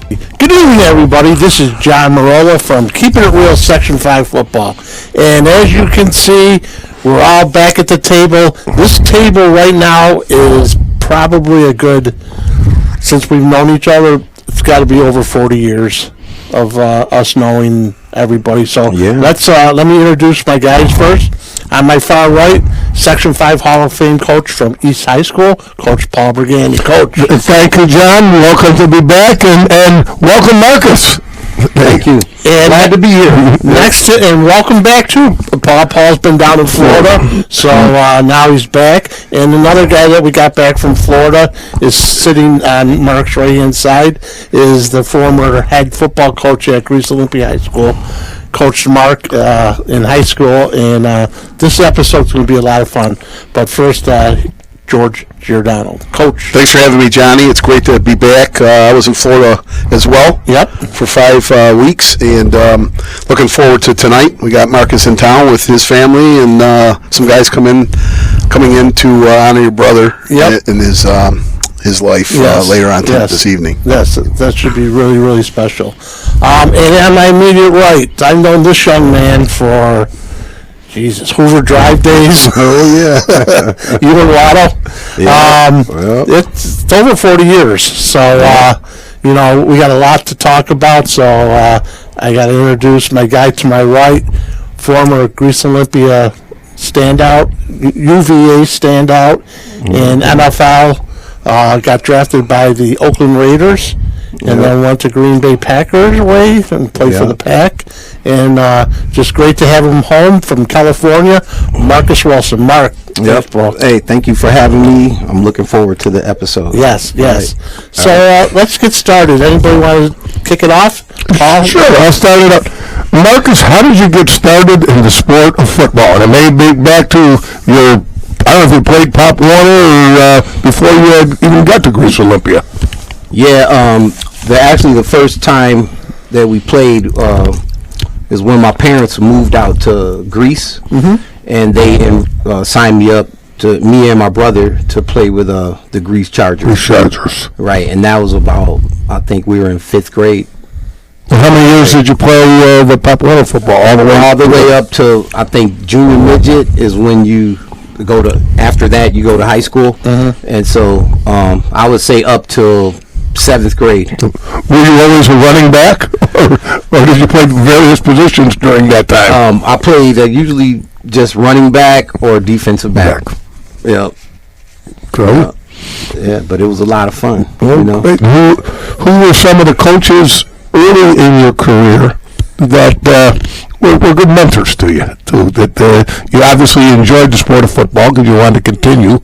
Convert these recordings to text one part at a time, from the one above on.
Good evening, everybody. This is John Marola from Keeping It Real Section 5 Football. And as you can see, we're all back at the table. This table right now is probably a good, since we've known each other, it's got to be over 40 years of us knowing everybody. So let me introduce my guys first. On my far right, Section 5 Hall of Fame coach from East High School, Coach Paul Brigani. Coach. Thank you, John. Welcome to be back, and welcome, Marcus. Thank you. And glad to be here. And welcome back, too. Paul's been down in Florida, so now he's back. And another guy that we got back from Florida is sitting on Mark's right-hand side, is the former head football coach at Greece Olympia High School. Coached Mark in high school, and this episode's going to be a lot of fun. But first, George Giordano. Coach. Thanks for having me, Johnny. It's great to be back. I was in Florida as well. Yep. For 5 weeks, and looking forward to tonight. We got Marcus in town with his family, and some guys coming in to honor your brother in his life later on this evening. Yes, that should be really, really special. And on my immediate right, I've known this young man for, Hoover Drive days. Oh, yeah. You and Waddle. Yeah. It's over 40 years. So, we got a lot to talk about. So, I got to introduce my guy to my right, former Greece Olympia standout, UVA standout, and NFL. Got drafted by the Oakland Raiders, and then went to Green Bay Packers way and played for the Pack. And just great to have him home from California, Marcus Wilson. Mark. Yep. Hey, thank you for having me. I'm looking forward to the episode. Yes. Right. So let's get started. Anybody want to kick it off? Paul? Sure, I'll start it up. Marcus, how did you get started in the sport of football? And it may be back to your, I don't know if you played Pop Warner or before you had even got to Greece Olympia. Yeah, actually the first time that we played is when my parents moved out to Greece, and they signed me up to me and my brother to play with the Greece Chargers. Right, and that was about, I think we were in 5th grade. And how many years did you play the Pop Warner football? All the way up to, I think, junior midget is when you go to, after that you go to high school. And so I would say up till 7th grade. Were you always a running back, or did you play various positions during that time? I played usually just running back or defensive back. Yep. Cool. Yeah, but it was a lot of fun. Who were some of the coaches early in your career that were good mentors to you? You obviously enjoyed the sport of football because you wanted to continue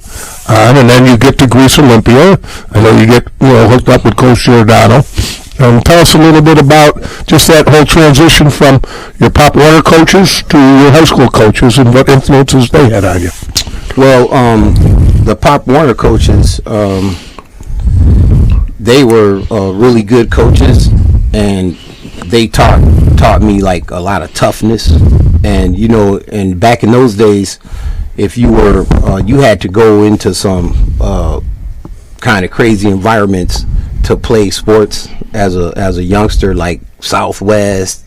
on, and then you get to Greece Olympia. I know you get hooked up with Coach Giordano. Tell us a little bit about just that whole transition from your Pop Warner coaches to your high school coaches and what influences they had on you. Well, the Pop Warner coaches, they were really good coaches, and they taught me like a lot of toughness. And and back in those days, if you were you had to go into some kind of crazy environments to play sports as a youngster, like Southwest,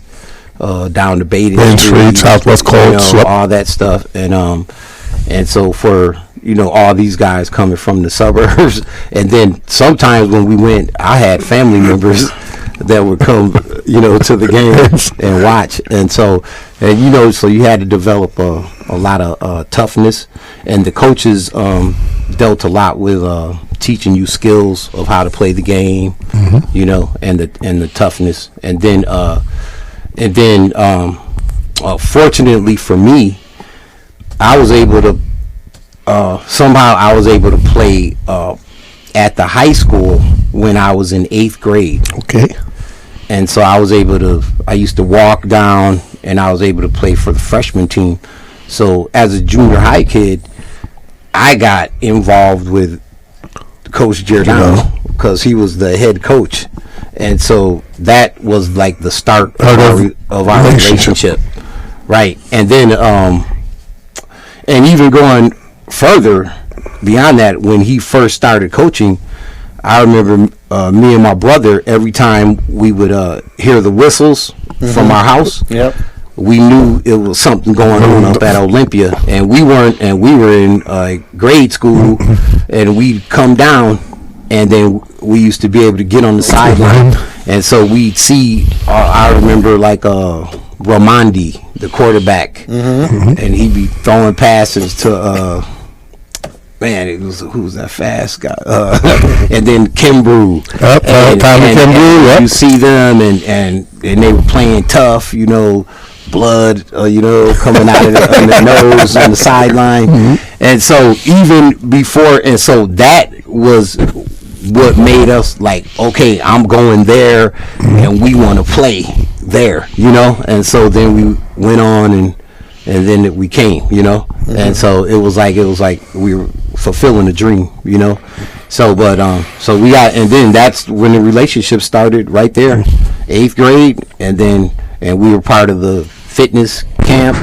down to Main Street, Southwest Colts, all that stuff. And so for all these guys coming from the suburbs, and then sometimes when we went, I had family members that would come to the games and watch. And so so you had to develop a lot of toughness, and the coaches dealt a lot with teaching you skills of how to play the game, and the toughness. And then fortunately for me, I was able to play at the high school when I was in 8th grade. Okay. And so I used to walk down, and I was able to play for the freshman team. So as a junior high kid, I got involved with Coach Giordano because he was the head coach. And so that was like the start of our relationship. Right. And then, and even going further beyond that, when he first started coaching, I remember me and my brother, every time we would hear the whistles from our house, we knew it was something going on up at Olympia, and we were in grade school, and we'd come down, and then we used to be able to get on the sideline, and so we'd see. I remember like Ramondi, the quarterback, and he'd be throwing passes to. Man, who was that fast guy? And then Kimbrough. Kimbrough. You see them, and they were playing tough, blood, coming out of their nose on the sideline. And so even before, and so that was what made us like, okay, I'm going there, and we want to play there, And so then we went on, and then we came, And so it was like we were fulfilling a dream, So, but so we got, and then that's when the relationship started right there, 8th grade, and we were part of the fitness camp,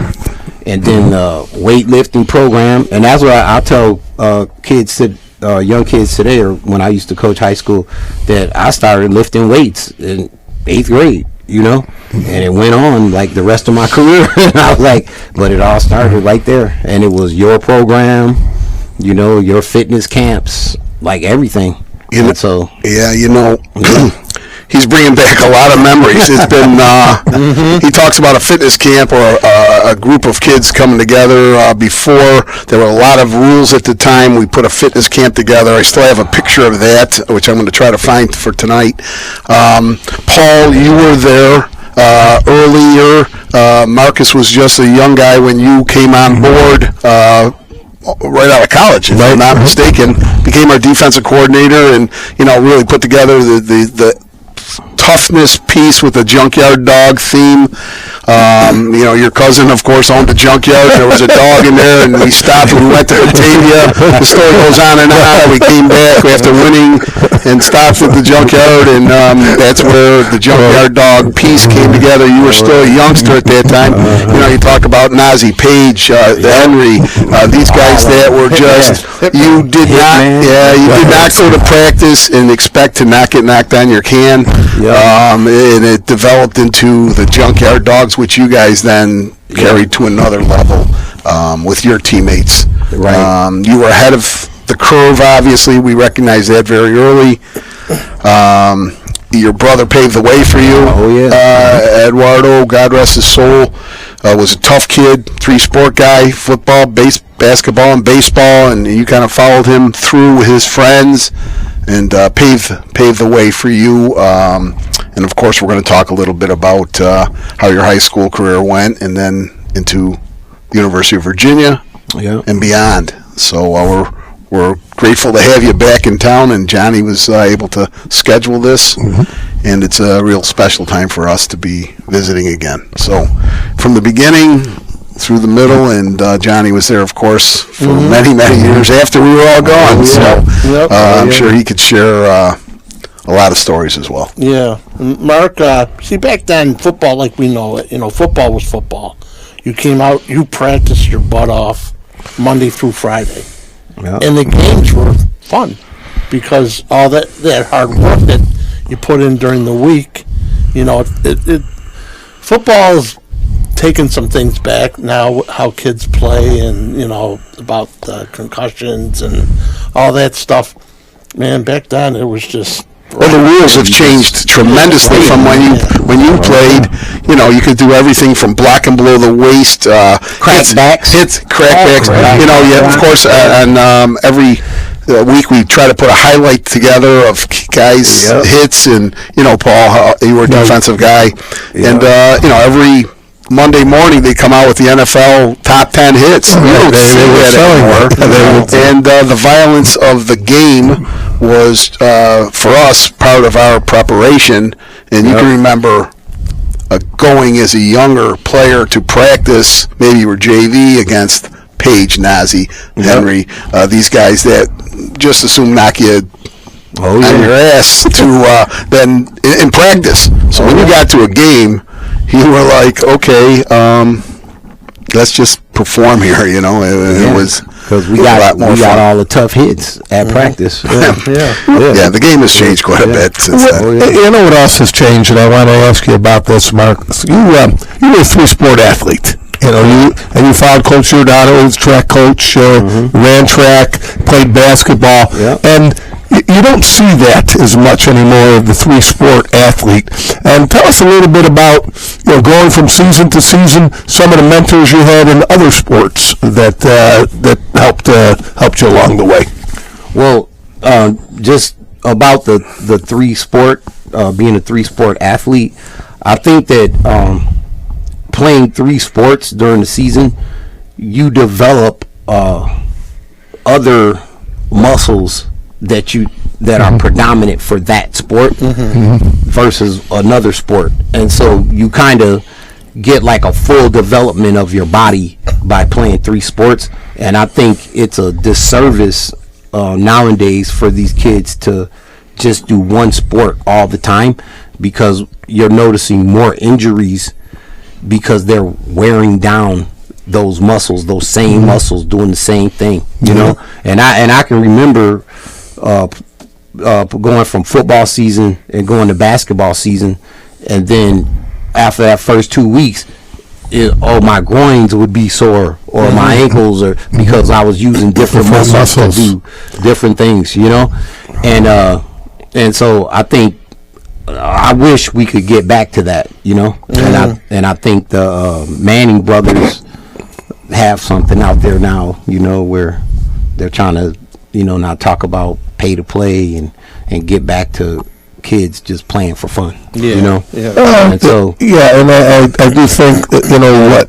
and then the weightlifting program, and that's what I tell young kids today, or when I used to coach high school, that I started lifting weights in 8th grade. And it went on like the rest of my career. And I was like, but it all started right there, and it was your program, your fitness camps, like everything. And so he's bringing back a lot of memories. It's been he talks about a fitness camp or a group of kids coming together. Before there were a lot of rules at the time. We put a fitness camp together. I still have a picture of that, which I'm going to try to find for tonight. Paul, you were there earlier. Marcus was just a young guy when you came on board. Right out of college, if I'm not mistaken, became our defensive coordinator, and really put together the toughness piece with the junkyard dog theme. Your cousin, of course, owned a junkyard. There was a dog in there, and we stopped and we went to Batavia. The story goes on and on. We came back after winning and stopped at the junkyard, and that's where the junkyard dog piece came together. You were still a youngster at that time. You talk about Nazi, Page, Henry, these guys that were just, you did not go to practice and expect to not get knocked on your can. And it developed into the junkyard dogs, which you guys then carried to another level with your teammates. Right. You were ahead of the curve, obviously. We recognized that very early. Your brother paved the way for you. Oh, yeah. Eduardo, God rest his soul, was a tough kid, 3-sport guy, football, basketball, and baseball, and you kind of followed him through with his friends and paved the way for you. And, of course, we're going to talk a little bit about how your high school career went and then into the University of Virginia and beyond. So we're grateful to have you back in town, and Johnny was able to schedule this, and it's a real special time for us to be visiting again. So from the beginning through the middle, and Johnny was there, of course, for many, many years after we were all gone. I'm sure he could share a lot of stories as well. Yeah. Mark, see, back then, football like we know it, football was football. You came out, you practiced your butt off Monday through Friday. Yeah. And the games were fun because all that hard work that you put in during the week, football's taken some things back now, how kids play and, about concussions and all that stuff. Man, back then it was just... Well, the rules have changed tremendously from when you played. You could do everything from blocking below the waist, crackbacks. Of course, and every week we try to put a highlight together of guys' hits, and Paul, you were a defensive guy, and every Monday morning they come out with the NFL top 10 hits. You don't see that anymore. And the violence of the game was, for us, part of our preparation. And you can remember going as a younger player to practice, maybe you were JV against Page, Nazi, Henry, these guys that just assume knock you on your ass to then in practice. So when you got to a game, you were like, okay, let's just perform here, It was because we A lot got more fun. all the tough hits at practice. Yeah, the game has changed quite a bit since then. You know what else has changed, and I want to ask you about this, Mark. You were a three-sport athlete. You know, you followed Coach Giordano's track coach, ran track, played basketball, and you don't see that as much anymore of the three-sport athlete. And tell us a little bit about, going from season to season, some of the mentors you had in other sports that helped you along the way. Well, just about the three-sport, being a three-sport athlete, I think that playing three sports during the season, you develop other muscles that are predominant for that sport versus another sport, and so you kind of get like a full development of your body by playing three sports. And I think it's a disservice nowadays for these kids to just do one sport all the time, because you're noticing more injuries because they're wearing down those muscles, those same muscles, doing the same thing, you know. And I can remember going from football season and going to basketball season, and then after that first 2 weeks, my groins would be sore, or my ankles, or because I was using different muscles to do different things, you know. And so I think I wish we could get back to that, you know. And I think the Manning brothers have something out there now, you know, where they're trying to, not talk about pay to play and get back to kids just playing for fun, you know. And so and I do think that,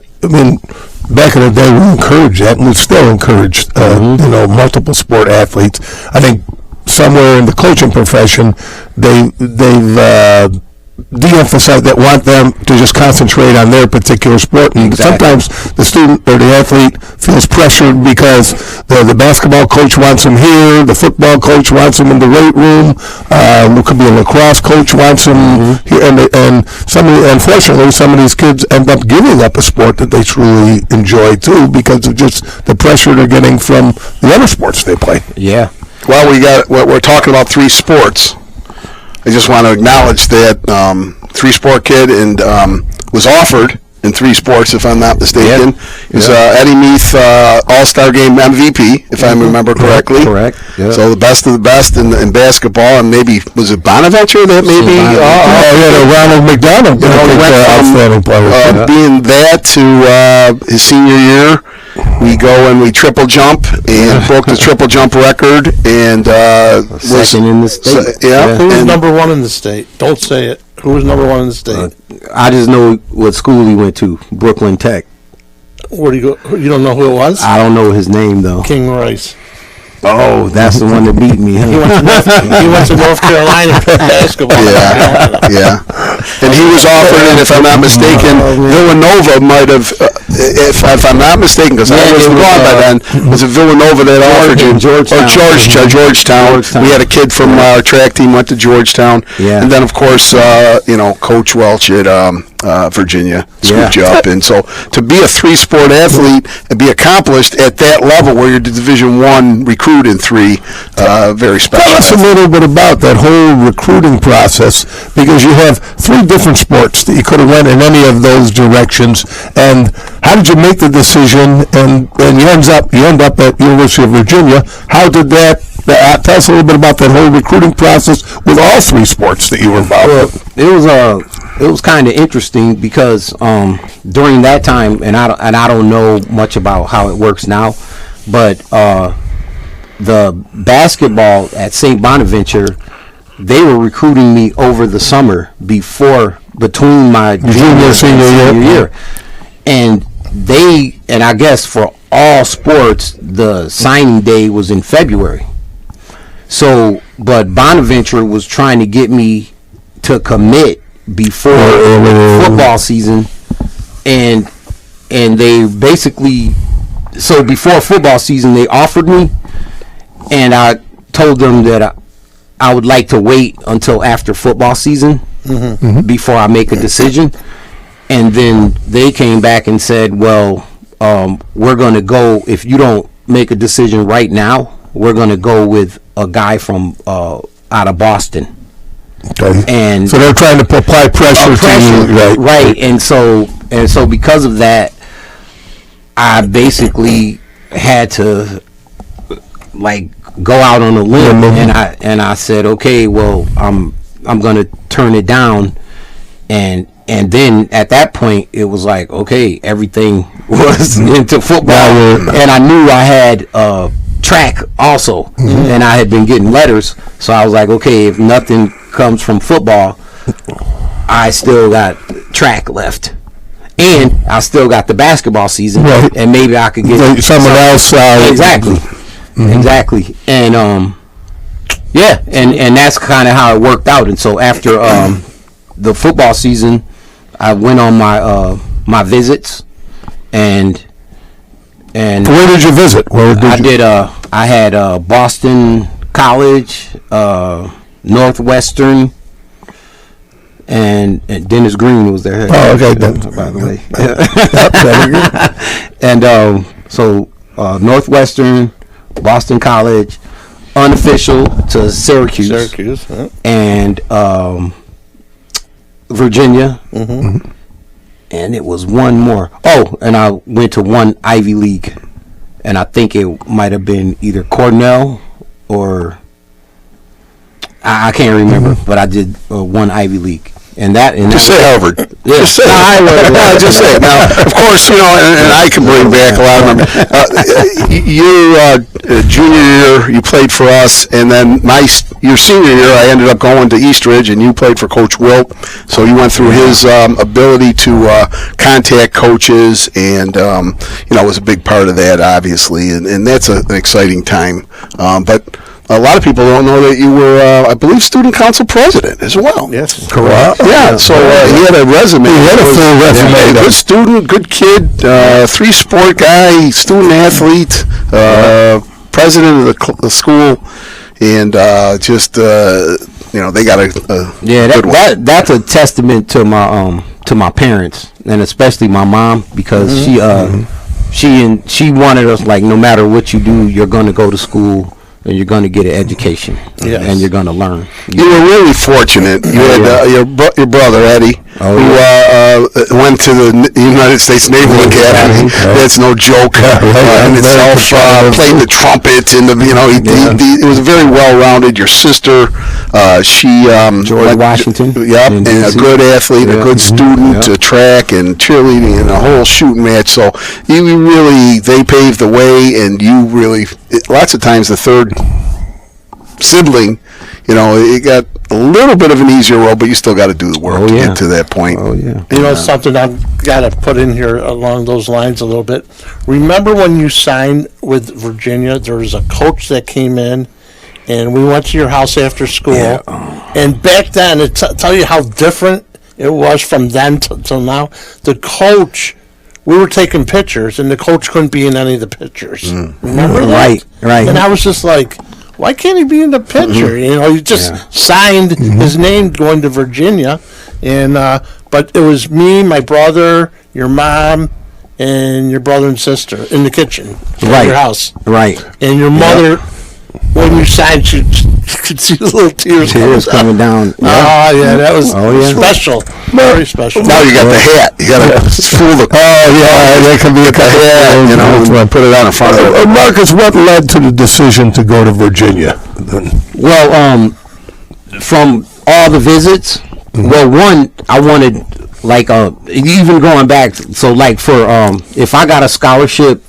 back in the day we encouraged that, and we still encourage multiple sport athletes. I think somewhere in the coaching profession they've de-emphasized that, want them to just concentrate on their particular sport, and sometimes the student or the athlete feels pressured because the basketball coach wants them here, the football coach wants them in the weight room, it could be a lacrosse coach wants them here, and unfortunately some of these kids end up giving up a sport that they truly enjoy too, because of just the pressure they're getting from the other sports they play. Well, we're talking about three sports. I just want to acknowledge that three-sport kid and was offered in three sports, if I'm not mistaken. He's Eddie Meath All-Star Game MVP, if I remember correctly. Correct. So the best of the best in basketball, and maybe, was it Bonaventure that maybe? Ronald McDonald. Outstanding player. Being that to his senior year, we go and we triple jump and broke the triple jump record, and second in the state. Who was number one in the state? Don't say it. Who was number one in the state? I just know what school he went to, Brooklyn Tech. Where do you go? You don't know who it was? I don't know his name though. King Rice. Oh, that's the one that beat me. Huh? He went to North Carolina for basketball. Yeah. And he was offered, and if I'm not mistaken, Villanova might have, if I'm not mistaken, because I wasn't gone by then, was it Villanova that offered him? Georgetown. Or Georgetown. We had a kid from our track team went to Georgetown. Yeah. And then, of course, Coach Welch at Virginia scooped you up. And so to be a three-sport athlete and be accomplished at that level where you're the Division I recruit in three, very special. Tell us a little bit about that whole recruiting process, because you have three different sports that you could have went in any of those directions. And how did you make the decision? And you end up at University of Virginia. How did that? Tell us a little bit about that whole recruiting process with all three sports that you were involved with. It was kind of interesting because during that time, and I don't know much about how it works now, but the basketball at St. Bonaventure, they were recruiting me over the summer between my junior and senior year. And I guess for all sports, the signing day was in February. So, but Bonaventure was trying to get me to commit before football season, and they basically, so before football season they offered me, and I told them that I would like to wait until after football season before I make a decision. And then they came back and said, well, we're going to go, if you don't make a decision right now, we're going to go with a guy from out of Boston. Okay. And so they're trying to apply pressure to you, right? And so because of that, I basically had to like go out on a limb, and I said, okay, well, I'm gonna turn it down, and then at that point it was like, okay, everything was into football, and I knew I had track also, and I had been getting letters, so I was like, okay, if nothing comes from football, I still got track left, and I still got the basketball season, and maybe I could get someone else. Exactly, and and that's kind of how it worked out. And so after the football season, I went on my visits, and where did you visit? I had Boston College, Northwestern, and Dennis Green was there. Oh, okay. By the way, and so Northwestern, Boston College, unofficial to Syracuse, and Virginia, and it was one more. Oh, and I went to one Ivy League, and I think it might have been either Cornell or I can't remember, but I did one Ivy League. And just say Harvard. Yeah. Just say it. Just say it. Now, of course, and I can bring back a lot of them. Your junior year, you played for us, and then your senior year, I ended up going to Eastridge, and you played for Coach Wilt. So you went through his ability to contact coaches, and was a big part of that, obviously, and that's an exciting time. But a lot of people don't know that you were, I believe, student council president as well. Yes, correct. Yeah, so he had a resume. He had a full resume. Good student, good kid, 3-sport guy, student athlete, president of the school, and they got a good one. That's a testament to my parents, and especially my mom, because she wanted us, like, no matter what you do, you're going to go to school. And you're going to get an education, and you're going to learn. You were really fortunate. You had your brother Eddie, who went to the United States Naval Academy. That's no joke in itself. Played the trumpet, and he was very well-rounded. Your sister, she George Washington, and a good athlete, a good student, track and cheerleading, and a whole shooting match. So they paved the way, and you really. Lots of times the third sibling, it got a little bit of an easier road, but you still got to do the work to get to that point. Oh, yeah. Something I've got to put in here along those lines a little bit. Remember when you signed with Virginia, there was a coach that came in, and we went to your house after school. Yeah. And back then, tell you how different it was from then till now. The coach... We were taking pictures, and the coach couldn't be in any of the pictures. Remember that? Right. And I was just like, why can't he be in the picture? He just signed his name going to Virginia. And but it was me, my brother, your mom, and your brother and sister in the kitchen at your house. Right. And your mother, when you signed, she could see the little tears coming down. Oh, yeah, that was special. Very special. Now you got the hat. You got to fool the... that can be a hat, and put it on in front of it. Marcus, what led to the decision to go to Virginia? Well, from all the visits, well, one, I wanted, like, even going back, so, like, for, if I got a scholarship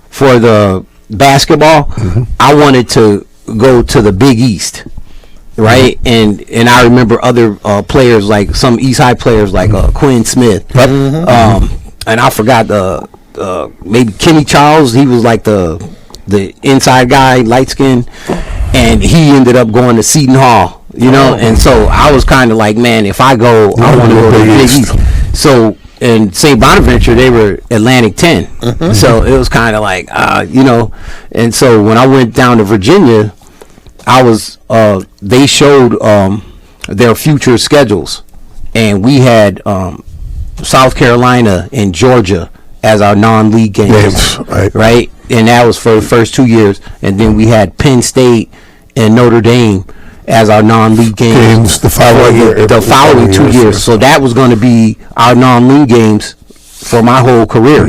for the basketball, I wanted to go to the Big East, right? And I remember other players, like some East High players, like Quinn Smith, and I forgot maybe Kenny Charles. He was like the inside guy, light skin, and he ended up going to Seton Hall, and so I was kind of like, man, if I go, I want to go to the Big East. So in St. Bonaventure, they were Atlantic 10, so it was kind of like, and so when I went down to Virginia, they showed their future schedules, and we had South Carolina and Georgia as our non-league games, right? and that was for the first 2 years, and then we had Penn State and Notre Dame as our non-league games the following 2 years. So that was going to be our non-league games for my whole career.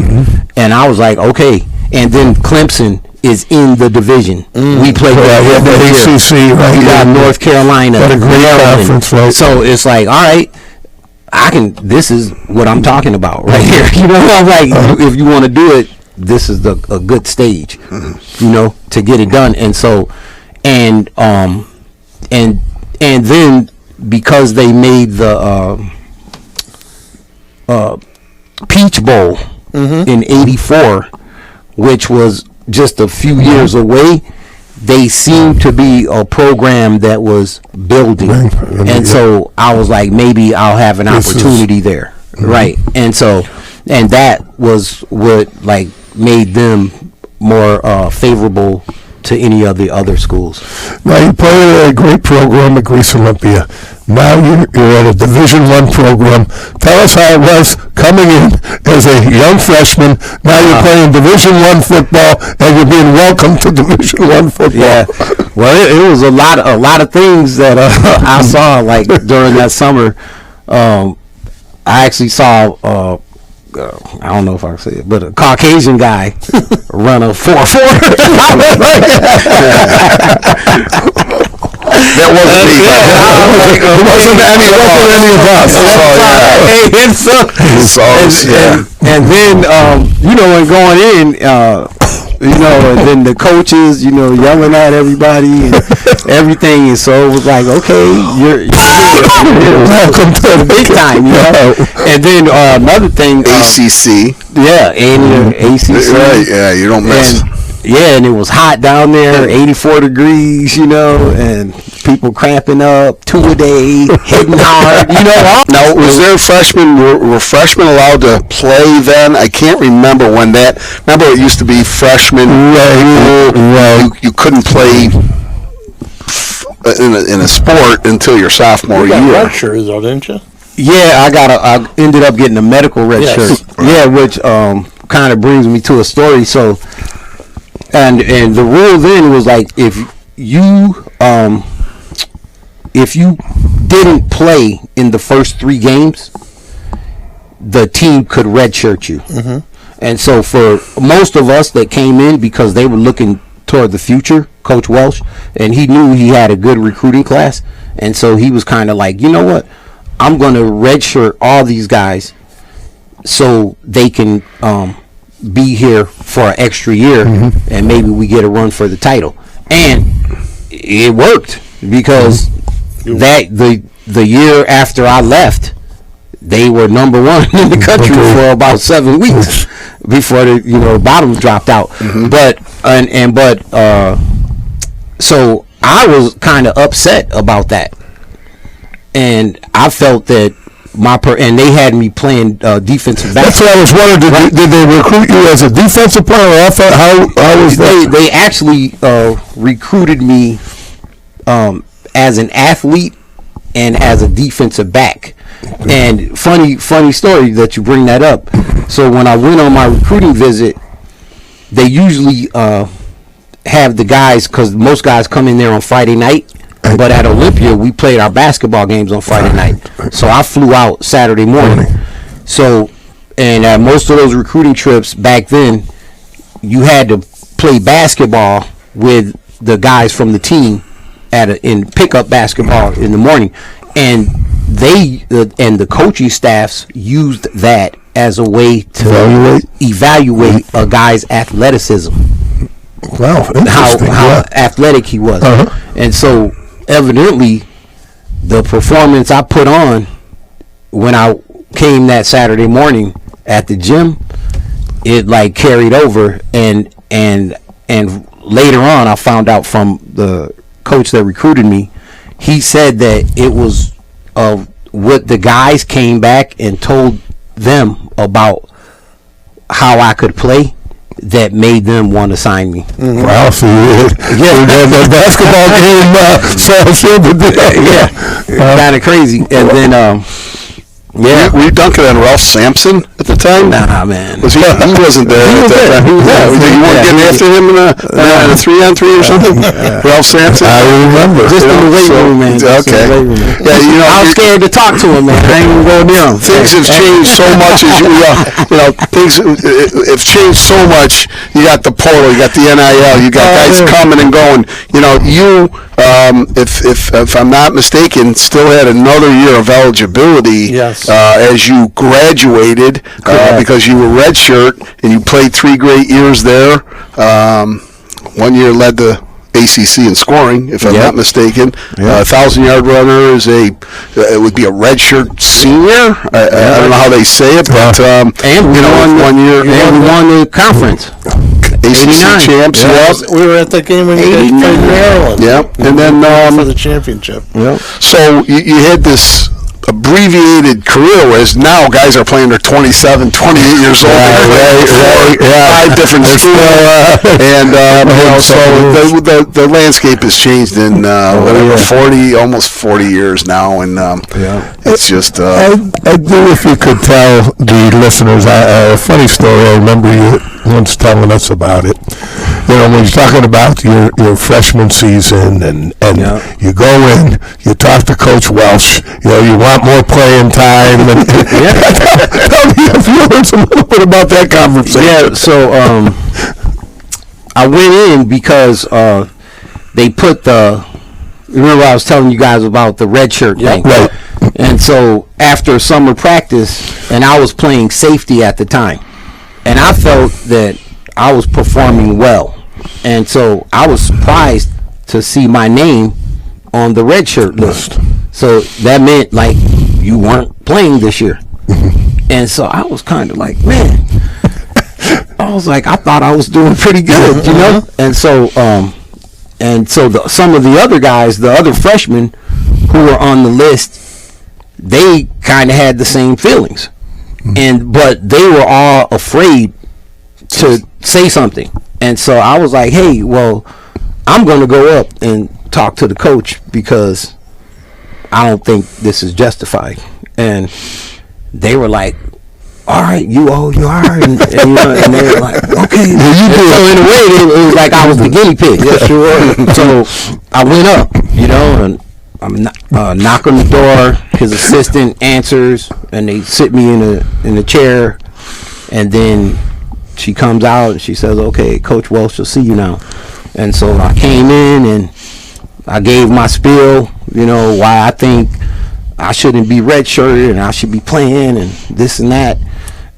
And I was like, okay. And then Clemson is in the division. We played the ACC, right? We got North Carolina. What a great conference, right? So it's like, all right, this is what I'm talking about right here. You know, I'm like, if you want to do it, this is a good stage, you know, to get it done. And so, and then because they made the Peach Bowl in '84, which was just a few years away, they seemed to be a program that was building. And so I was like, maybe I'll have an opportunity there. Right. And so, and that was what like made them more favorable to any of the other schools. Now you played a great program at Greece Olympia. Now you're at a Division I program. Tell us how it was coming in as a young freshman. Now you're playing Division I football, and you're being welcomed to Division I football. Yeah, well, it was a lot of things that I saw like during that summer. I actually saw. I don't know if I can say it, but a Caucasian guy run a 4.4. That wasn't me. It wasn't any of us. And then, you know, when going in, you know, and then the coaches, you know, yelling at everybody and everything, and so it was like, okay, you're welcome to the big time, you know. And then another thing, ACC. Yeah, and ACC. Right, yeah, you don't miss. And it was hot down there, 84 degrees, you know, and people cramping up, 2 a day, hitting hard, you know. Now, was there freshmen, were freshmen allowed to play then? I can't remember when that, remember it used to be freshmen, you couldn't play in a sport until your sophomore year. You got red shirt, though, didn't you? Yeah, I ended up getting a medical red shirt. Yeah, which kind of brings me to a story. So, and the rule then was like, if you didn't play in the first 3 games, the team could redshirt you. And so for most of us that came in, because they were looking toward the future, Coach Welsh, and he knew he had a good recruiting class, and so he was kind of like, you know what, I'm going to redshirt all these guys so they can be here for an extra year, and maybe we get a run for the title. And it worked, because that the year after I left, they were number 1 in the country for about 7 weeks before the bottom dropped out. But so I was kind of upset about that, and I felt that and they had me playing defensive back. That's what I was wondering. Did they recruit you as a defensive player or offense? How was that? They actually recruited me as an athlete and as a defensive back. And funny story that you bring that up. So when I went on my recruiting visit, they usually have the guys, because most guys come in there on Friday night. But at Olympia, we played our basketball games on Friday night. So I flew out Saturday morning. So, and at most of those recruiting trips back then, you had to play basketball with the guys from the team in pickup basketball in the morning. And the coaching staffs used that as a way to evaluate a guy's athleticism. Wow, how athletic he was. And so evidently the performance I put on when I came that Saturday morning at the gym, it like carried over, and later on I found out from the coach that recruited me, he said that it was what the guys came back and told them about how I could play that made them want to sign me. Wow, so the basketball game kind of crazy. And then were you dunking on Ralph Sampson at the time? Nah, man. Was he wasn't there. He was there. You weren't getting after him in a 3-on-3 or something? Ralph Sampson? I remember. Just in the weight room, man. Just in Okay. the weight room, man. Yeah, I was scared to talk to him, man. I ain't even going near him. Things have changed so much as things have changed so much. You got the portal, you got the NIL, you got guys coming and going. If I'm not mistaken, still had another year of eligibility. Yes. As you graduated, because you were redshirt and you played 3 great years there. 1 year led the ACC in scoring, if I'm not mistaken. 1,000-yard runner is it would be a redshirt senior. I don't know how they say it, but And we won 1 year. And we won the conference. ACC champs. Yep. We were at the game when you guys played Maryland. Yep. And then for the championship. Yep. so you had this abbreviated career, whereas now guys are playing, they're 27, 28 years old. Right. 5 different schools. And so the landscape has changed in almost 40 years now, and it's just. I do, if you could tell the listeners a funny story. I remember you once telling us about it. When you're talking about your freshman season, and you go in, you talk to Coach Welsh, you want more playing time, and tell me if you heard a little bit about that conversation. Yeah, so I went in because they put remember I was telling you guys about the red shirt thing. Right. And so after summer practice, and I was playing safety at the time, and I felt that I was performing well. And so I was surprised to see my name on the red shirt list. So that meant, like, you weren't playing this year. And so I was kind of like, man, I was like, I thought I was doing pretty good, And so some of the other guys, the other freshmen who were on the list, they kind of had the same feelings. But they were all afraid to say something. And so I was like, hey, well, I'm going to go up and talk to the coach because I don't think this is justified. And they were like, all right, you are. And they were like, okay. So in a way, it was like I was the guinea pig. Yes, you were. So I went up, and I'm knock on the door. His assistant answers, and they sit me in a chair. And then she comes out and she says, okay, Coach Welsh will see you now. And so I came in and I gave my spiel, why I think I shouldn't be redshirted and I should be playing and this and that.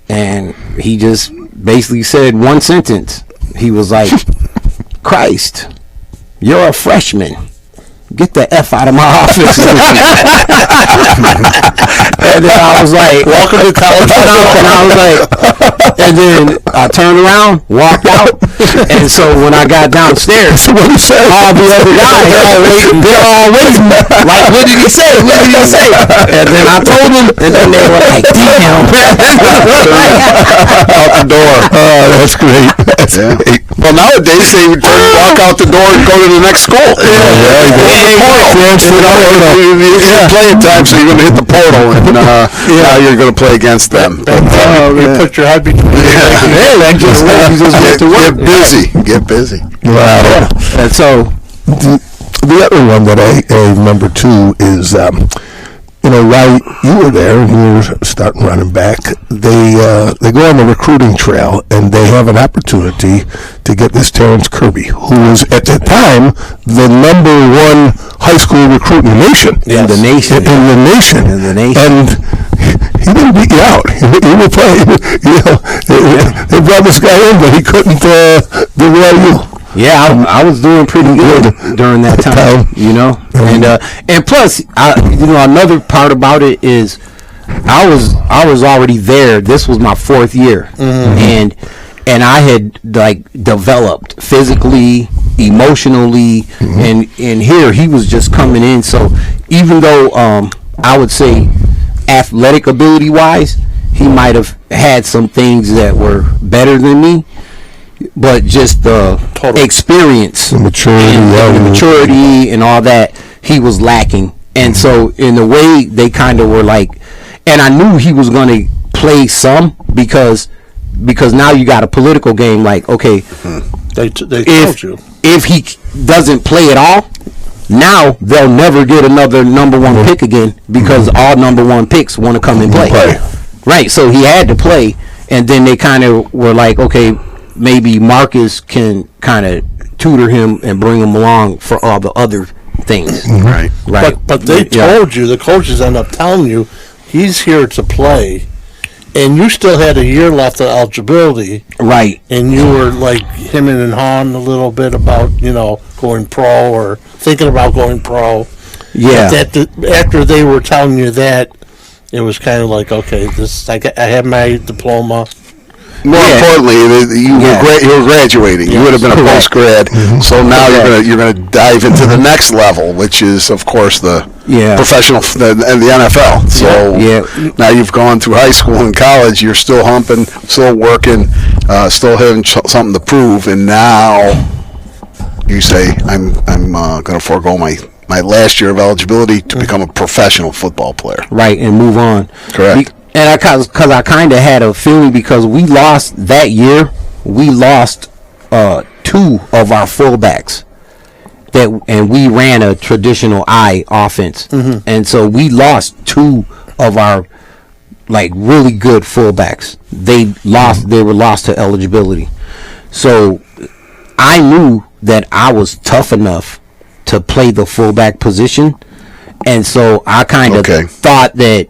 And he just basically said one sentence. He was like, Christ, you're a freshman. Get the F out of my office. And then I was like, welcome to college. And I was like, and then I turned around, walked out. And so when I got downstairs, all the other guys, they're all waiting. Like, what did he say? What did he say? And then I told them, and then they were like, damn. Out the door. Oh, that's great. That's great. Well, nowadays they would walk out the door and go to the next school. Playing time, so you're going to hit the portal, and now you're going to play against them. You put your head between your legs. Get busy. Wow. And so the other one that I remember too is, while you were there and you were starting running back, they go on the recruiting trail and they have an opportunity to get this Terrence Kirby, who was at the time the #1 high school recruit in the nation. In the nation. And he didn't beat you out. He was playing. They brought this guy in, but he couldn't do well you. Yeah, I was doing pretty good during that time, and plus, another part about it is I was already there. This was my 4th year, and I had developed physically, emotionally, and here he was just coming in. So even though I would say athletic ability wise, he might have had some things that were better than me. But just the experience, the maturity and all that, he was lacking. And so in a way, they kind of were like, and I knew he was going to play some because now you got a political game. Like, okay, They told you. if he doesn't play at all, now they'll never get another number one pick again because all number one picks want to come and play. Right, so he had to play, and then they kind of were like, okay, maybe Marcus can kind of tutor him and bring him along for all the other things. Right. But they told you, the coaches end up telling you, he's here to play, and you still had a year left of eligibility. Right. And you were like hemming and hawing a little bit about, going pro or thinking about going pro. Yeah. But after they were telling you that, it was kind of like, okay, I have my diploma. More importantly, you were graduating. You would have been a post grad. So now you're gonna dive into the next level, which is, of course, the professional and the NFL. So now you've gone through high school and college. You're still humping, still working, still having something to prove, and now you say, I'm going to forego my last year of eligibility to become a professional football player. Right, and move on. Correct. And because I kind of had a feeling because we lost that year, we lost 2 of our fullbacks and we ran a traditional I offense, and so we lost 2 of our like really good fullbacks. They were lost to eligibility. So I knew that I was tough enough to play the fullback position, and so I kind of thought that,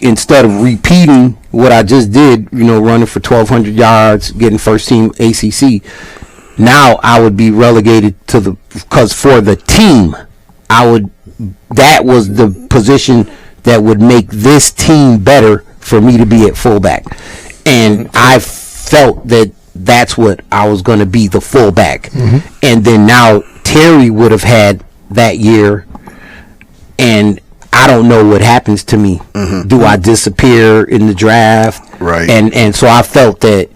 instead of repeating what I just did, running for 1,200 yards, getting first team ACC, now I would be relegated because for the team, that was the position that would make this team better for me to be at fullback. And I felt that that's what I was going to be, the fullback. And then now Terry would have had that year, and I don't know what happens to me. Do I disappear in the draft? Right. And so I felt that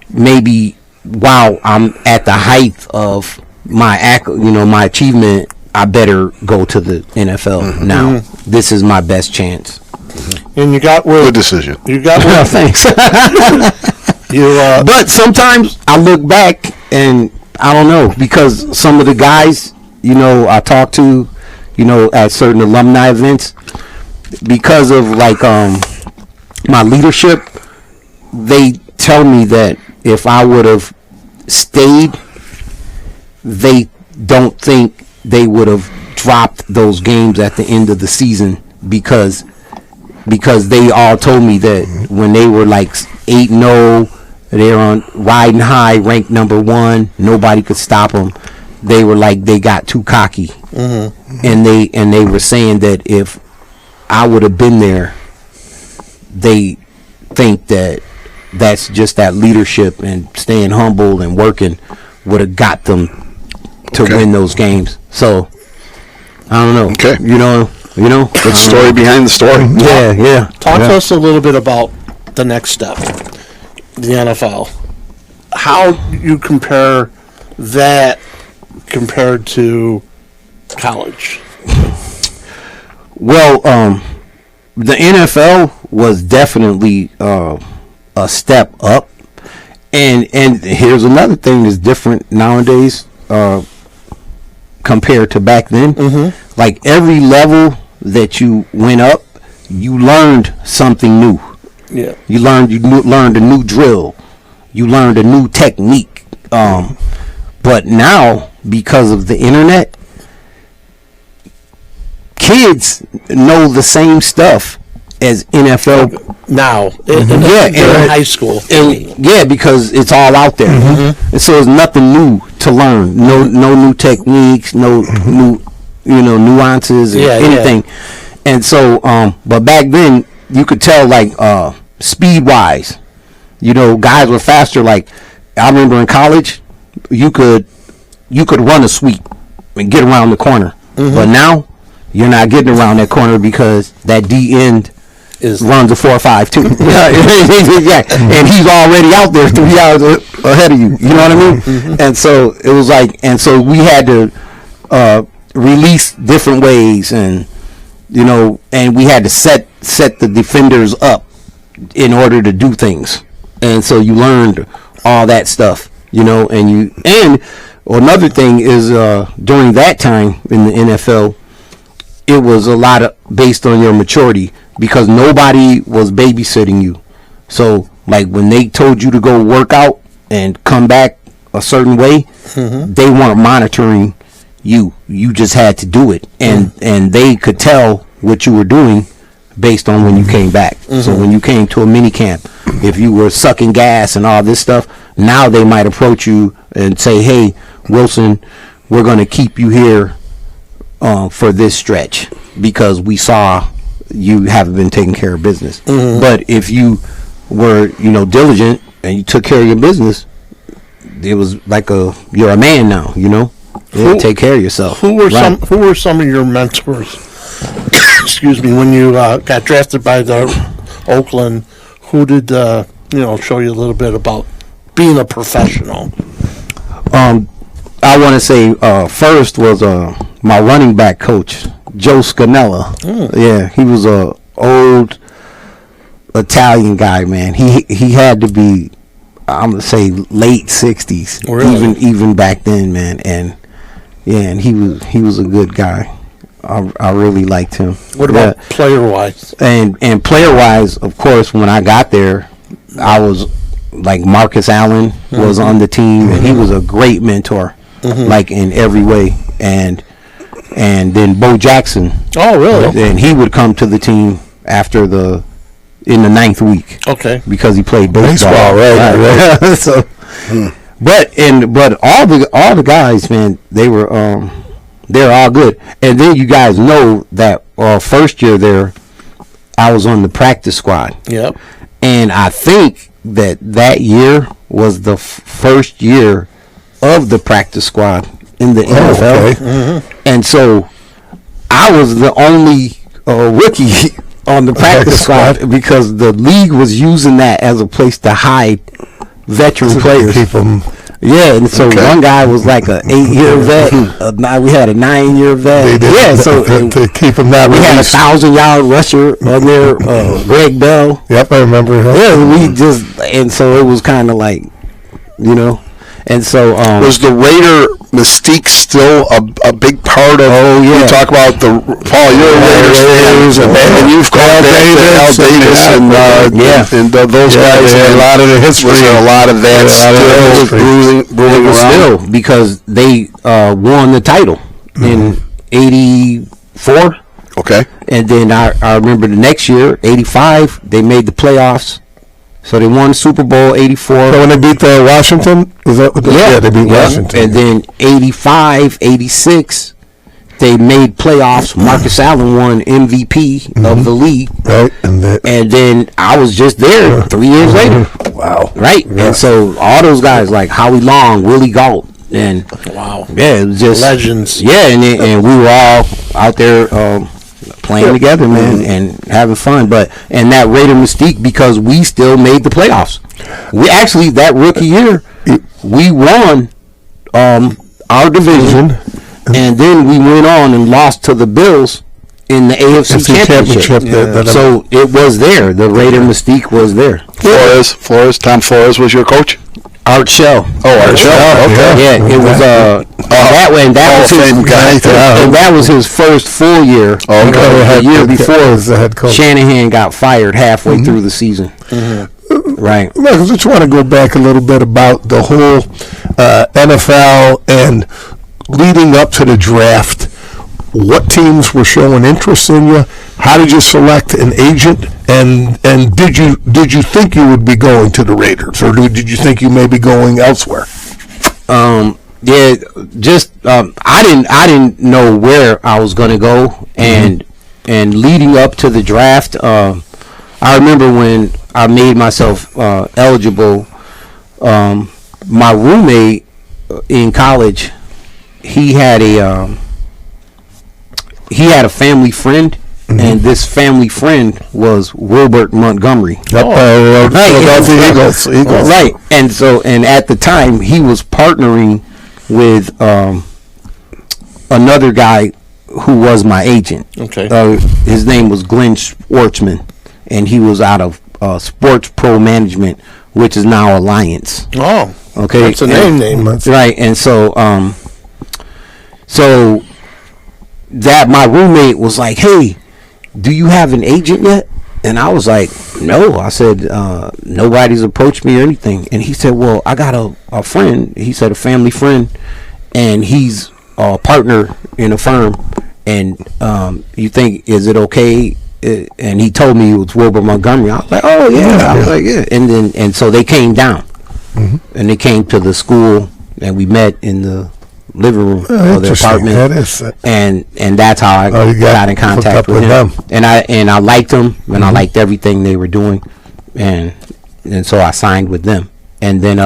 maybe while I'm at the height of my my achievement, I better go to the NFL now. This is my best chance. And you got good decision. You got Thanks. But sometimes I look back and I don't know, because some of the guys I talk to at certain alumni events, because of like my leadership, they tell me that if I would have stayed, they don't think they would have dropped those games at the end of the season because they all told me that when they were like 8-0, they're on riding high, ranked number 1, nobody could stop them. They were like, they got too cocky, and they were saying that if I would have been there, they think that that's just that leadership and staying humble and working would have got them to win those games. So I don't know. Okay. The story behind the story. Yeah. Talk to us a little bit about the next step, the NFL. How you compare that compared to college? Well, the NFL was definitely a step up, and here's another thing that's different nowadays compared to back then. Like every level that you went up, you learned something new. Yeah, you learned a new drill, you learned a new technique. But now, because of the internet, kids know the same stuff as NFL now. In high school. Because it's all out there, and so it's nothing new to learn. No new techniques, no new nuances, anything. And so, but back then you could tell, like speed wise, guys were faster. Like I remember in college, you could run a sweep and get around the corner, but now you're not getting around that corner because that D end runs a 4.52. And he's already out there 3 hours ahead of you. You know what I mean? And so it was like, and so we had to release different ways, and and we had to set the defenders up in order to do things, and so you learned all that stuff, and another thing is during that time in the NFL, it was a lot of based on your maturity because nobody was babysitting you. So like when they told you to go work out and come back a certain way, they weren't monitoring you. You just had to do it, and they could tell what you were doing based on when you came back. So when you came to a mini camp, if you were sucking gas and all this stuff, now they might approach you and say, "Hey, Wilson, we're going to keep you here for this stretch because we saw you haven't been taking care of business." But if you were, diligent and you took care of your business, it was like you're a man now, take care of yourself. Who were some of your mentors? Excuse me, when you got drafted by the Oakland, who did show you a little bit about being a professional? I want to say first was my running back coach, Joe Scannella. Yeah, he was a old Italian guy, man. He had to be, I'm gonna say, late 60s, really? even back then, man. And he was a good guy. I really liked him. What about player wise? And player wise, of course, when I got there, I was like Marcus Allen was on the team, and he was a great mentor, like in every way. And then Bo Jackson. Oh, really? And he would come to the team in the 9th week. Okay. Because he played baseball, right? So, but all the guys, man, they're all good. And then you guys know that first year there, I was on the practice squad. Yep. And I think that year was the first year of the practice squad in the NFL. Okay. And so I was the only rookie on the practice squad because the league was using that as a place to hide veteran players. Keep them. Yeah, and so one guy was like a 8-year vet. We had a 9-year vet. Yeah, so to keep them that we had a 1,000-yard rusher on there, Greg Bell. Yep, I remember. Yeah, and so it was kind of like, and so was the Raider mystique still a big part of? Oh yeah, we talk about the Paul, you're Raiders, and you've called Al Davis, and those guys. A lot of the history, a lot of that still brewing around. Still, because they won the title in '84. Okay, and then I remember the next year, '85, they made the playoffs. So they won Super Bowl '84. So when they beat Washington, is that what they beat Washington? And then '85, '86, they made playoffs. Marcus Allen won MVP of the league. Right, and then I was just there 3 years later. Wow. Right, and so all those guys like Howie Long, Willie Gault, and it was just legends. Yeah, and we were all out there. Playing together, man, and having fun, and that Raider mystique because we still made the playoffs. We actually that rookie year we won our division, and then we went on and lost to the Bills in the AFC Championship. So it was there. The Raider mystique was there. Flores, Tom Flores was your coach. Art Shell. Oh, Art Shell. Okay. Yeah, it was that way, and that was his first full year. The year before, as the head coach, Shanahan got fired halfway through the season. Right. Look, I just want to go back a little bit about the whole NFL and leading up to the draft. What teams were showing interest in you? How did you select an agent? And did you think you would be going to the Raiders, or did you think you may be going elsewhere? Yeah, just I didn't know where I was going to go, and leading up to the draft, I remember when I made myself eligible. My roommate in college, he had a family friend. And this family friend was Wilbert Montgomery. Philadelphia Eagles. Right. And at the time, he was partnering with another guy who was my agent. Okay. His name was Glenn Schwartzman, and he was out of Sports Pro Management, which is now Alliance. Oh, okay, that's a name. Right, and so so that my roommate was like, "Hey, do you have an agent yet?" And I was like, "No." I said, "Nobody's approached me or anything." And he said, "Well, I got a friend." He said, "A family friend, and he's a partner in a firm. And you think, is it okay?" And he told me it was Wilbur Montgomery. I was like, "Oh yeah." I was like, "Yeah." And so they came down, and they came to the school, and we met in the living room of the apartment. That is, and that's how I got in contact with him. And I liked them, and I liked everything they were doing, and so I signed with them. And then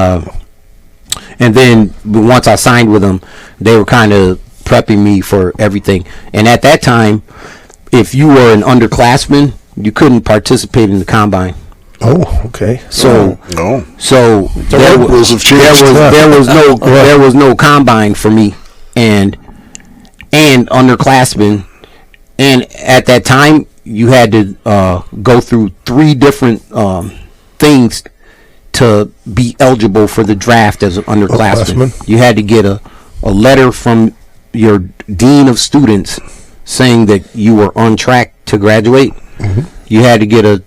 once I signed with them, they were kind of prepping me for everything. And at that time, if you were an underclassman, you couldn't participate in the combine. Oh, okay. So No. so The rules have changed. there was no combine for me, and underclassmen, and at that time you had to go through 3 different things to be eligible for the draft as an underclassman. You had to get a letter from your dean of students saying that you were on track to graduate. You had to get a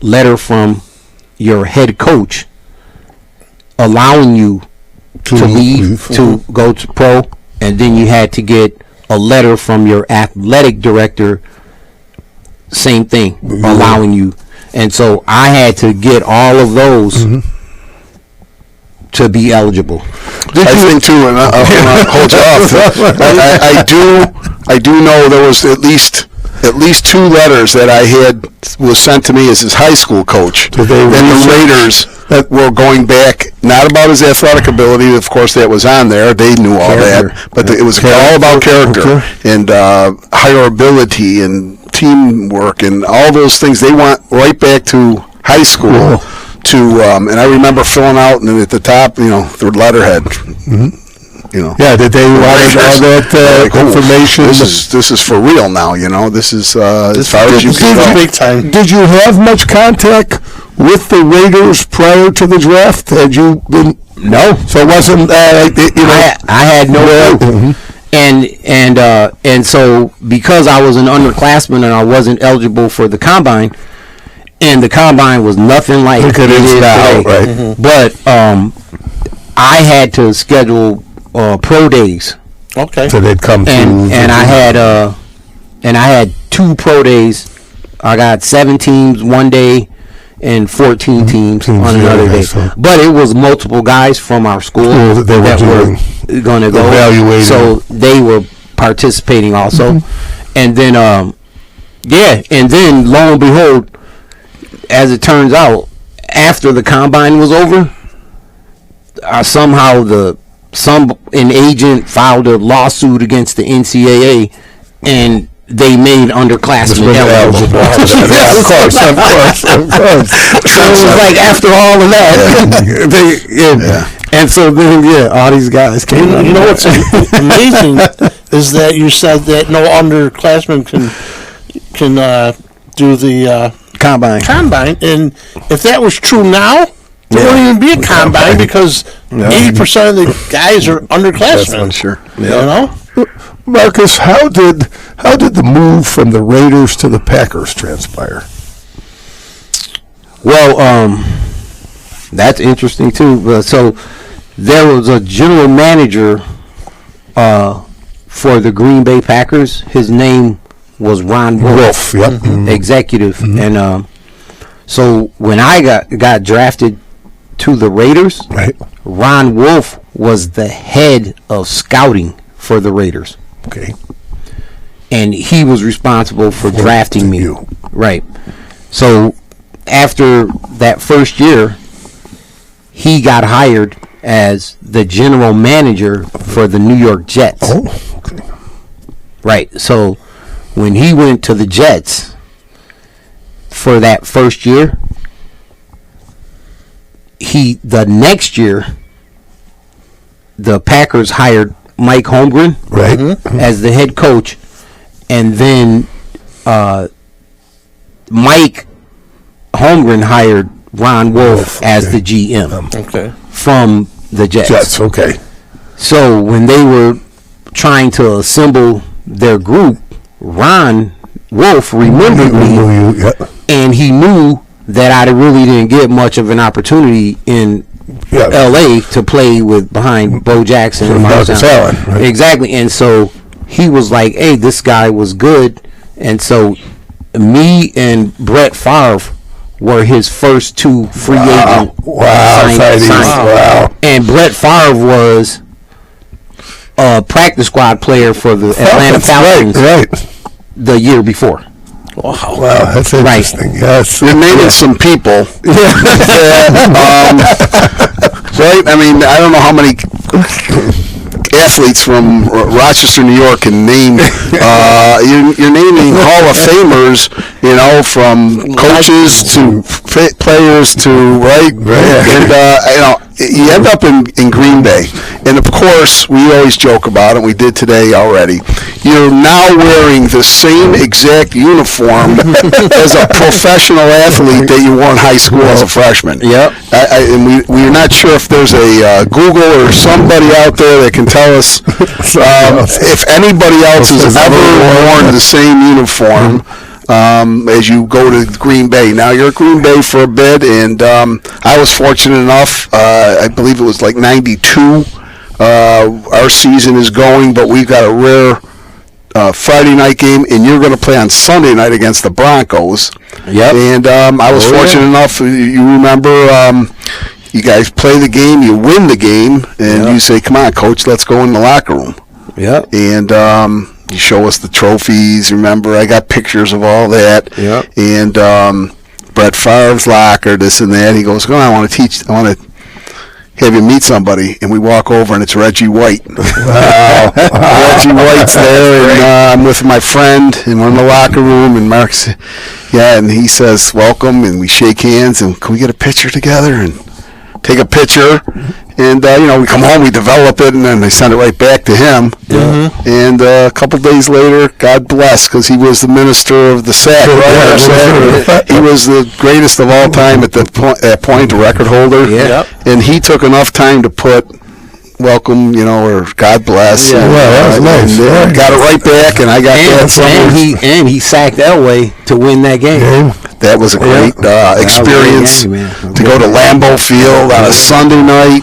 letter from your head coach allowing you to leave to go to pro, and then you had to get a letter from your athletic director, same thing, allowing you. And so I had to get all of those to be eligible. I think too, and I'll hold you off. I do know there was at least 2 letters that I had was sent to me as his high school coach. And the Raiders that were going back, not about his athletic ability, of course that was on there, they knew all that, but it was all about character and hireability and teamwork and all those things. They went right back to high school to, and I remember filling out, and at the top, the letterhead. Yeah, did they want all that information? This is for real now. This is as far as you can go. Big time. Did you have much contact with the Raiders prior to the draft? Had you been? No. So it wasn't I had no clue. And so because I was an underclassman and I wasn't eligible for the combine, and the combine was nothing like it is today, right? But I had to schedule pro days. Okay. So they'd come and I had 2 pro days. I got 7 teams one day and 14 teams on another day. So. But it was multiple guys from our school that were going to go. Evaluating. So they were participating also. And then and then lo and behold, as it turns out, after the combine was over, somehow an agent filed a lawsuit against the NCAA, and they made underclassmen eligible. Of course. So it was like after all of that, and so then all these guys came. You know what's amazing is that you said that no underclassmen can do the combine, and if that was true now, there wouldn't even be a combine because 80% of the guys are underclassmen. Sure. Marcus, how did the move from the Raiders to the Packers transpire? Well, that's interesting too. So there was a general manager for the Green Bay Packers. His name was Ron Wolf. Executive. And so when I got drafted to the Raiders, Ron Wolf was the head of scouting for the Raiders. Okay. And he was responsible for drafting me. Right. So after that first year, he got hired as the general manager for the New York Jets. Oh, okay. Right. So when he went to the Jets for that first year, the next year, the Packers hired Mike Holmgren as the head coach, and then Mike Holmgren hired Ron Wolf as the GM Okay. from the Jets. Jets, okay. So when they were trying to assemble their group, Ron Wolf remembered me, and he knew that I really didn't get much of an opportunity in L.A. to play with behind Bo Jackson and Marcus Allen, right? Exactly, and so he was like, "Hey, this guy was good," and so me and Brett Favre were his first two free agent signings. Wow. And Brett Favre was a practice squad player for the Atlanta Falcons Right. the year before. Wow. Wow, that's interesting. Yes. You're naming some people. Right? I mean, I don't know how many athletes from Rochester, New York can name. You're naming Hall of Famers, you know, from coaches to players to, right? And, you know, you end up in Green Bay. And, of course, we always joke about it. We did today already. You're now wearing the same exact uniform as a professional athlete that you wore in high school as a freshman. Yep. And we're not sure if there's a Google or somebody out there that can tell us if anybody else has ever worn the same uniform as you go to Green Bay. Now, you're at Green Bay for a bit, and I was fortunate enough, I believe it was like 92, our season is going, but we've got a rare Friday night game, and you're going to play on Sunday night against the Broncos. Yep. And I was fortunate enough, you remember, you guys play the game, you win the game, and you say, come on, coach, let's go in the locker room. Yep. And you show us the trophies. Remember, I got pictures of all that. Yep. And Brett Favre's locker, this and that. He goes, "Oh, I want to have you meet somebody." And we walk over, and it's Reggie White. Wow. Reggie White's there, and I'm with my friend, and we're in the locker room, and Mark's, and he says, "Welcome," and we shake hands, and can we get a picture together? And take a picture, and you know, we come home, we develop it, and then they send it right back to him. And a couple days later, God bless, because he was the minister of the sack. He was the greatest of all time at that point, the record holder. And he took enough time to put welcome, you know, or God bless. That was nice. And got it right back, and I got that. And he sacked Elway to win that game. That was a great experience to go to Lambeau Field on a Sunday night.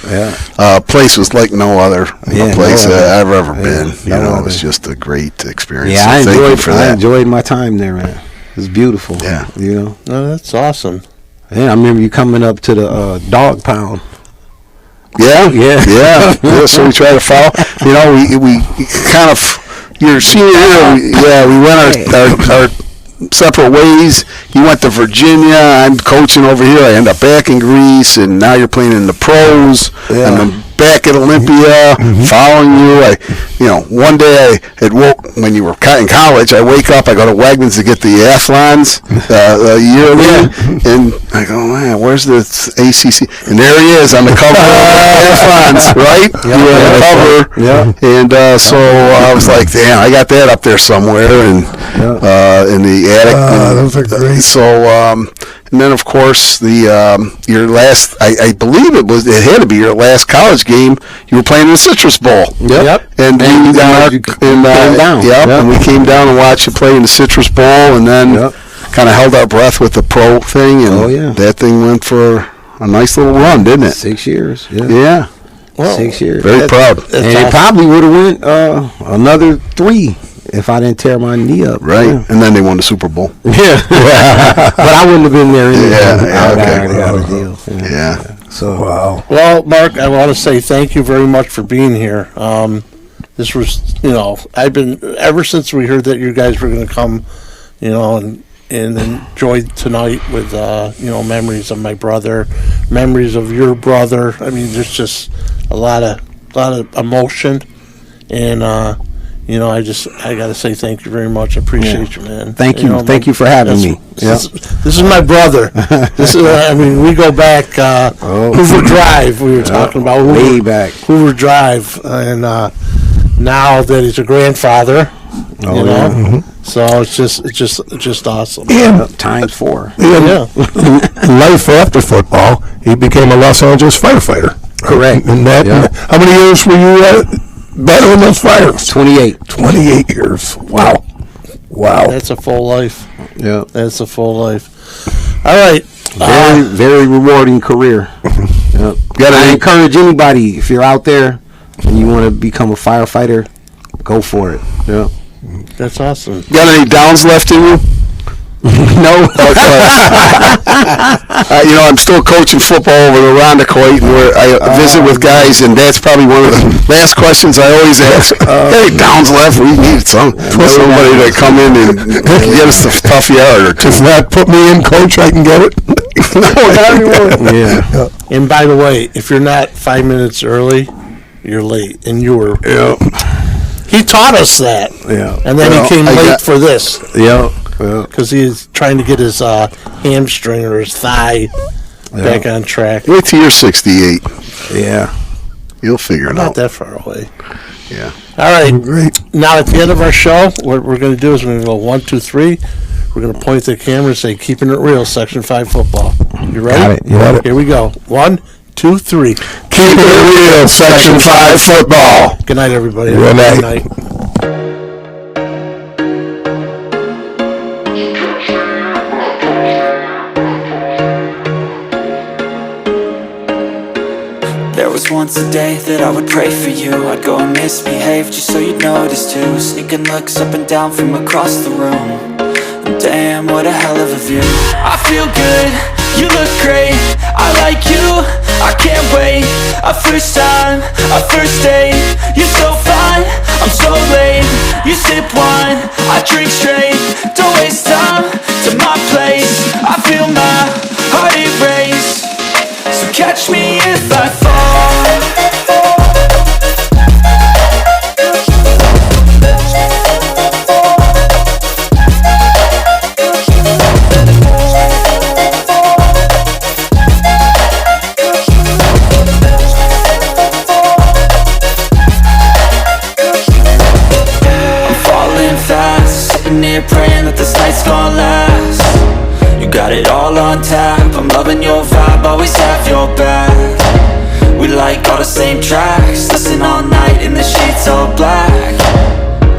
Place was like no other place I've ever been. You know, it was just a great experience. Yeah, so I enjoyed my time there, man. It was beautiful. Yeah. You know? No, that's awesome. Yeah, I remember you coming up to the dog pound. Yeah. So we try to follow. You know, we kind of, your senior year, we went our separate ways. You went to Virginia. I'm coaching over here. I end up back in Greece, and now you're playing in the pros. And I'm back at Olympia, following you. One day I had when you were in college, I wake up, I go to Wegmans to get the Athlons yearly, and I go, man, where's the ACC? And there he is on the cover of the Athlons, right? You were on the cover. And so I was like, damn, I got that up there somewhere, and in the attic. Those are great. So, and then of course your last, I believe it had to be your last college game. You were playing in the Citrus Bowl. And we came down. And we came down and watched you play in the Citrus Bowl, and then kind of held our breath with the pro thing, and that thing went for a nice little run, didn't it? 6 years. Yeah. Well, 6 years. Very proud. And it probably would have went another 3 if I didn't tear my knee up. Right. Yeah. And then they won the Super Bowl. But I wouldn't have been there anyway. So wow. Well, Mark, I want to say thank you very much for being here. This was, I've been, ever since we heard that you guys were going to come, and enjoy tonight with, memories of my brother, memories of your brother. I mean, there's just a lot of emotion, and, I got to say thank you very much. I appreciate you, man. Thank you. Thank you for having me. This is my brother. We go back, Hoover Drive. We were talking about way back. Hoover Drive, and now that he's a grandfather, you know, so it's just awesome. And, Times 4. Yeah. life after football, he became a Los Angeles firefighter. Correct. And that, Yeah. how many years were you battling those fires? 28. 28 years. Wow. Wow. That's a full life. Yeah. That's a full life. All right. Very rewarding career. Yep. I encourage anybody, if you're out there and you want to become a firefighter, go for it. Yeah. That's awesome. Got any downs left in you? No. I'm still coaching football over the Rondequoit, where I visit with guys, and that's probably one of the last questions I always ask. Hey, downs left? We need somebody to come in and get us the tough yard or two. If not, put me in, coach, I can get it. No, not anymore. Yeah. And by the way, if you're not 5 minutes early, you're late. And you were. Yeah. He taught us that. Yeah. And then he came late for this. Yeah. Because he's trying to get his hamstring or his thigh back on track. Wait till you're 68. Yeah. You'll figure it Not out. that far away. Yeah. All right. Great. Now, at the end of our show, what we're going to do is we're going to go 1, 2, 3. We're going to point to the camera and say, "Keeping it real, Section 5 football." You ready? Got it. You got it. Here we go. 1, 2, 3. Keep it real, Section 5 football. Good night, everybody. Good night. Good night. There was once a day that I would pray for you. I'd go and misbehave just so you'd notice too. Sneaking looks up and down from across the room. And damn, what a hell of a view. I feel good, you look great, I like you, I can't wait. A first time, a first date. You're so fine, I'm so late. You sip wine, I drink straight. Don't waste time to my place. I feel my heart erase. So catch me if I fall. I'm falling fast, sitting here praying that this night's gonna last. You got it all on tap, I'm loving your vibe, always have your back. We like all the same tracks, listen all night in the sheets all black.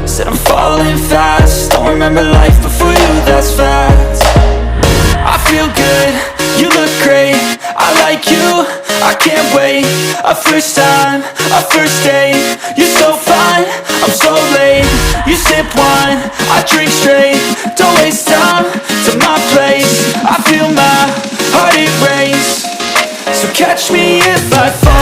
Said I'm falling fast, don't remember life before you, that's fact. I feel good, you look great, I like you, I can't wait. A first time, a first date. You're so fine, I'm so late. You sip wine, I drink straight. Don't waste time to my place. I feel my heart erase. So catch me if I fall.